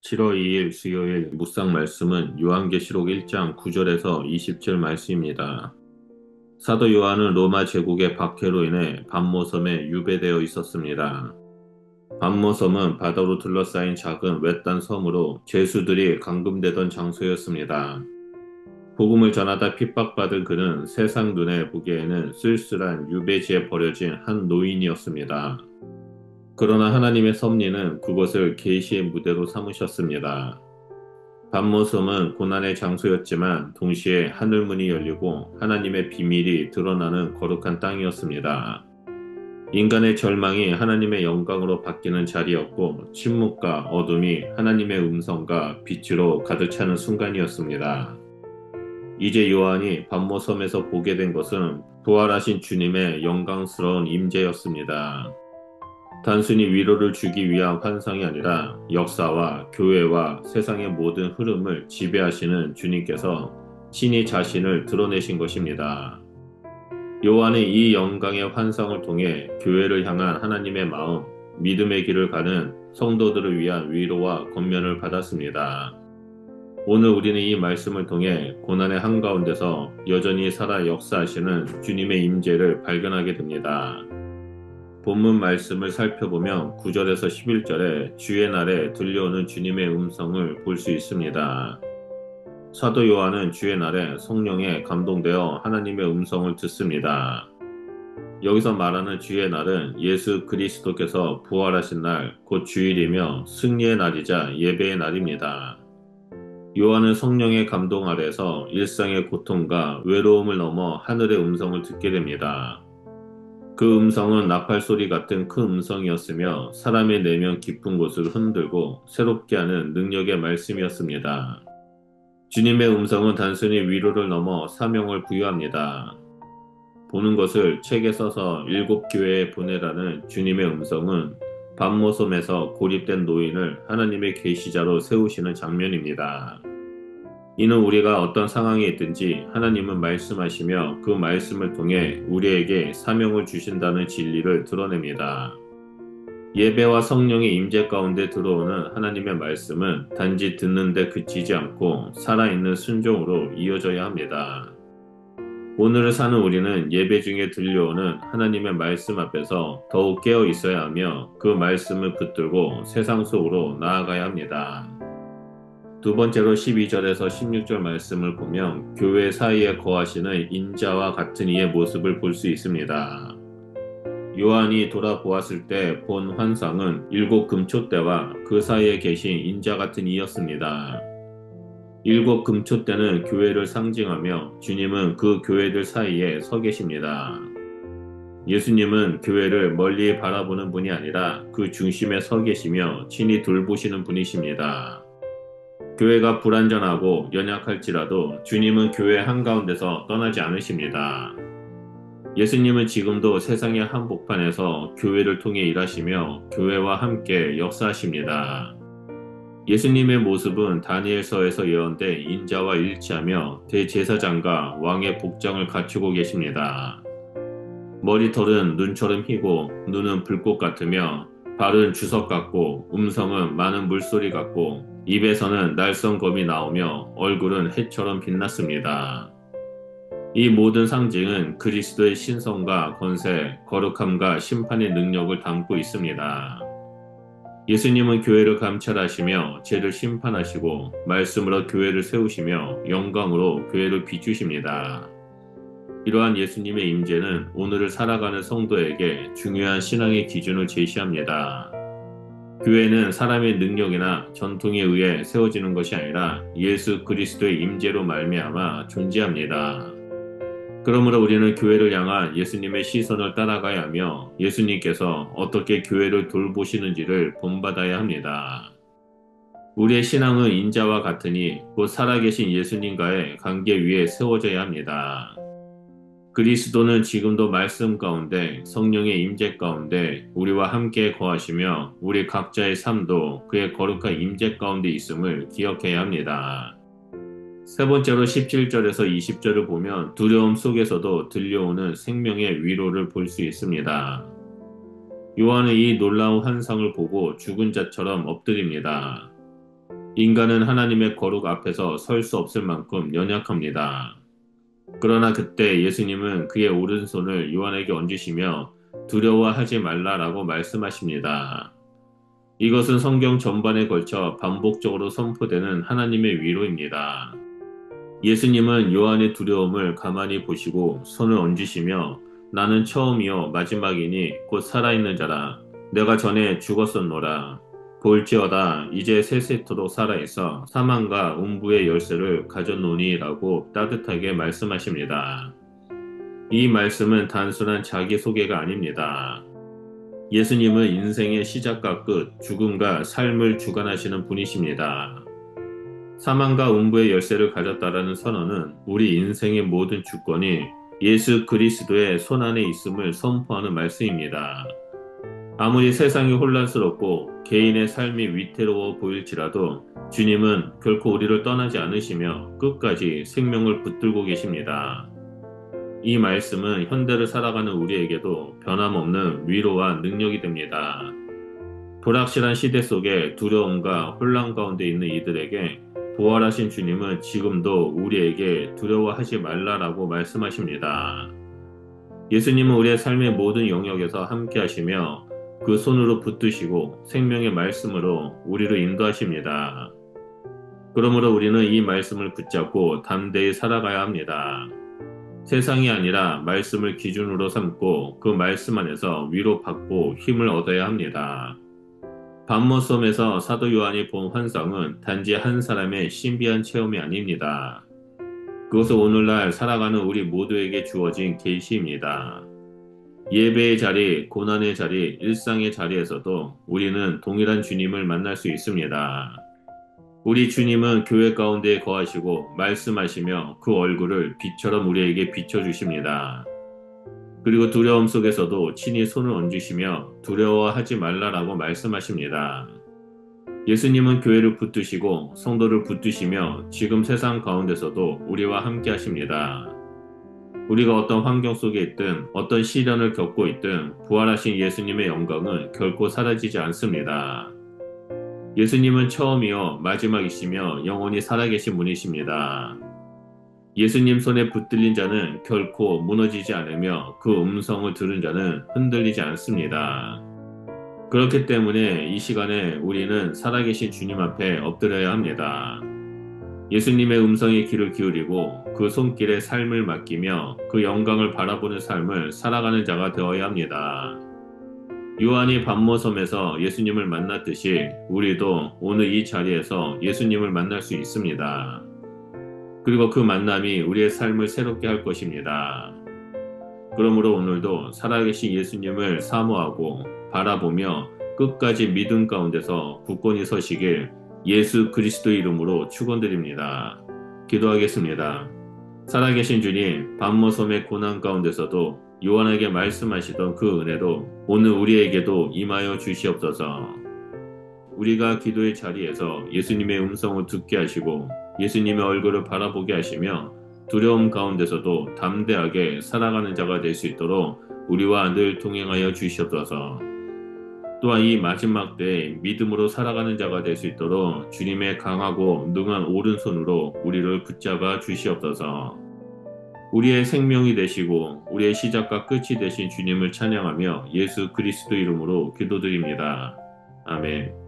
7월 2일 수요일 묵상 말씀은 요한계시록 1장 9절에서 20절 말씀입니다. 사도 요한은 로마 제국의 박해로 인해 반모섬에 유배되어 있었습니다. 반모섬은 바다로 둘러싸인 작은 외딴 섬으로 죄수들이 감금되던 장소였습니다. 복음을 전하다 핍박받은 그는 세상 눈에 보기에는 쓸쓸한 유배지에 버려진 한 노인이었습니다. 그러나 하나님의 섭리는 그곳을 계시의 무대로 삼으셨습니다. 반모섬은 고난의 장소였지만 동시에 하늘문이 열리고 하나님의 비밀이 드러나는 거룩한 땅이었습니다. 인간의 절망이 하나님의 영광으로 바뀌는 자리였고 침묵과 어둠이 하나님의 음성과 빛으로 가득 차는 순간이었습니다. 이제 요한이 반모섬에서 보게 된 것은 부활하신 주님의 영광스러운 임재였습니다. 단순히 위로를 주기 위한 환상이 아니라 역사와 교회와 세상의 모든 흐름을 지배하시는 주님께서 친히 자신을 드러내신 것입니다. 요한은 이 영광의 환상을 통해 교회를 향한 하나님의 마음, 믿음의 길을 가는 성도들을 위한 위로와 권면을 받았습니다. 오늘 우리는 이 말씀을 통해 고난의 한가운데서 여전히 살아 역사하시는 주님의 임재를 발견하게 됩니다. 본문 말씀을 살펴보면 9절에서 11절에 주의 날에 들려오는 주님의 음성을 볼 수 있습니다. 사도 요한은 주의 날에 성령에 감동되어 하나님의 음성을 듣습니다. 여기서 말하는 주의 날은 예수 그리스도께서 부활하신 날, 곧 주일이며 승리의 날이자 예배의 날입니다. 요한은 성령의 감동 아래서 일상의 고통과 외로움을 넘어 하늘의 음성을 듣게 됩니다. 그 음성은 나팔 소리 같은 큰 음성이었으며 사람의 내면 깊은 곳을 흔들고 새롭게 하는 능력의 말씀이었습니다. 주님의 음성은 단순히 위로를 넘어 사명을 부여합니다. 보는 것을 책에 써서 7교회에 보내라는 주님의 음성은 반모섬에서 고립된 노인을 하나님의 계시자로 세우시는 장면입니다. 이는 우리가 어떤 상황에 있든지 하나님은 말씀하시며 그 말씀을 통해 우리에게 사명을 주신다는 진리를 드러냅니다. 예배와 성령의 임재 가운데 들어오는 하나님의 말씀은 단지 듣는 데 그치지 않고 살아있는 순종으로 이어져야 합니다. 오늘을 사는 우리는 예배 중에 들려오는 하나님의 말씀 앞에서 더욱 깨어 있어야 하며 그 말씀을 붙들고 세상 속으로 나아가야 합니다. 두 번째로 12절에서 16절 말씀을 보면 교회 사이에 거하시는 인자와 같은 이의 모습을 볼 수 있습니다. 요한이 돌아보았을 때 본 환상은 7금초대와 그 사이에 계신 인자 같은 이였습니다. 7금초대는 교회를 상징하며 주님은 그 교회들 사이에 서 계십니다. 예수님은 교회를 멀리 바라보는 분이 아니라 그 중심에 서 계시며 친히 돌보시는 분이십니다. 교회가 불완전하고 연약할지라도 주님은 교회 한가운데서 떠나지 않으십니다. 예수님은 지금도 세상의 한복판에서 교회를 통해 일하시며 교회와 함께 역사하십니다. 예수님의 모습은 다니엘서에서 예언된 인자와 일치하며 대제사장과 왕의 복장을 갖추고 계십니다. 머리털은 눈처럼 희고 눈은 불꽃 같으며 발은 주석 같고 음성은 많은 물소리 같고 입에서는 날성검이 나오며 얼굴은 해처럼 빛났습니다. 이 모든 상징은 그리스도의 신성과 권세, 거룩함과 심판의 능력을 담고 있습니다. 예수님은 교회를 감찰하시며 죄를 심판하시고 말씀으로 교회를 세우시며 영광으로 교회를 비추십니다. 이러한 예수님의 임재는 오늘을 살아가는 성도에게 중요한 신앙의 기준을 제시합니다. 교회는 사람의 능력이나 전통에 의해 세워지는 것이 아니라 예수 그리스도의 임재로 말미암아 존재합니다. 그러므로 우리는 교회를 향한 예수님의 시선을 따라가야 하며 예수님께서 어떻게 교회를 돌보시는지를 본받아야 합니다. 우리의 신앙은 인자와 같으니 곧 살아계신 예수님과의 관계 위에 세워져야 합니다. 그리스도는 지금도 말씀 가운데 성령의 임재 가운데 우리와 함께 거하시며 우리 각자의 삶도 그의 거룩한 임재 가운데 있음을 기억해야 합니다. 세 번째로 17절에서 20절을 보면 두려움 속에서도 들려오는 생명의 위로를 볼 수 있습니다. 요한은 이 놀라운 환상을 보고 죽은 자처럼 엎드립니다. 인간은 하나님의 거룩 앞에서 설 수 없을 만큼 연약합니다. 그러나 그때 예수님은 그의 오른손을 요한에게 얹으시며 두려워하지 말라라고 말씀하십니다. 이것은 성경 전반에 걸쳐 반복적으로 선포되는 하나님의 위로입니다. 예수님은 요한의 두려움을 가만히 보시고 손을 얹으시며 나는 처음이요 마지막이니 곧 살아있는 자라. 내가 전에 죽었었노라. 볼지어다 이제 세세토록 살아있어 사망과 음부의 열쇠를 가졌노니라고 따뜻하게 말씀하십니다. 이 말씀은 단순한 자기소개가 아닙니다. 예수님은 인생의 시작과 끝, 죽음과 삶을 주관하시는 분이십니다. 사망과 음부의 열쇠를 가졌다라는 선언은 우리 인생의 모든 주권이 예수 그리스도의 손안에 있음을 선포하는 말씀입니다. 아무리 세상이 혼란스럽고 개인의 삶이 위태로워 보일지라도 주님은 결코 우리를 떠나지 않으시며 끝까지 생명을 붙들고 계십니다. 이 말씀은 현대를 살아가는 우리에게도 변함없는 위로와 능력이 됩니다. 불확실한 시대 속에 두려움과 혼란 가운데 있는 이들에게 부활하신 주님은 지금도 우리에게 두려워하지 말라라고 말씀하십니다. 예수님은 우리의 삶의 모든 영역에서 함께 하시며 그 손으로 붙드시고 생명의 말씀으로 우리를 인도하십니다. 그러므로 우리는 이 말씀을 붙잡고 담대히 살아가야 합니다. 세상이 아니라 말씀을 기준으로 삼고 그 말씀 안에서 위로받고 힘을 얻어야 합니다. 밤모섬에서 사도 요한이 본 환상은 단지 한 사람의 신비한 체험이 아닙니다. 그것은 오늘날 살아가는 우리 모두에게 주어진 계시입니다. 예배의 자리, 고난의 자리, 일상의 자리에서도 우리는 동일한 주님을 만날 수 있습니다. 우리 주님은 교회 가운데 거하시고 말씀하시며 그 얼굴을 빛처럼 우리에게 비춰주십니다. 그리고 두려움 속에서도 친히 손을 얹으시며 두려워하지 말라라고 말씀하십니다. 예수님은 교회를 붙드시고 성도를 붙드시며 지금 세상 가운데서도 우리와 함께 하십니다. 우리가 어떤 환경 속에 있든 어떤 시련을 겪고 있든 부활하신 예수님의 영광은 결코 사라지지 않습니다. 예수님은 처음이요 마지막이시며 영원히 살아계신 분이십니다. 예수님 손에 붙들린 자는 결코 무너지지 않으며 그 음성을 들은 자는 흔들리지 않습니다. 그렇기 때문에 이 시간에 우리는 살아계신 주님 앞에 엎드려야 합니다. 예수님의 음성에 귀를 기울이고 그 손길에 삶을 맡기며 그 영광을 바라보는 삶을 살아가는 자가 되어야 합니다. 요한이 밤모섬에서 예수님을 만났듯이 우리도 오늘 이 자리에서 예수님을 만날 수 있습니다. 그리고 그 만남이 우리의 삶을 새롭게 할 것입니다. 그러므로 오늘도 살아계신 예수님을 사모하고 바라보며 끝까지 믿음 가운데서 굳건히 서시길 예수 그리스도 이름으로 축원드립니다. 기도하겠습니다. 살아계신 주님, 밤모섬의 고난 가운데서도 요한에게 말씀하시던 그 은혜도 오늘 우리에게도 임하여 주시옵소서. 우리가 기도의 자리에서 예수님의 음성을 듣게 하시고 예수님의 얼굴을 바라보게 하시며 두려움 가운데서도 담대하게 살아가는 자가 될 수 있도록 우리와 늘 동행하여 주시옵소서. 또한 이 마지막 때에 믿음으로 살아가는 자가 될 수 있도록 주님의 강하고 능한 오른손으로 우리를 붙잡아 주시옵소서. 우리의 생명이 되시고 우리의 시작과 끝이 되신 주님을 찬양하며 예수 그리스도 이름으로 기도드립니다. 아멘.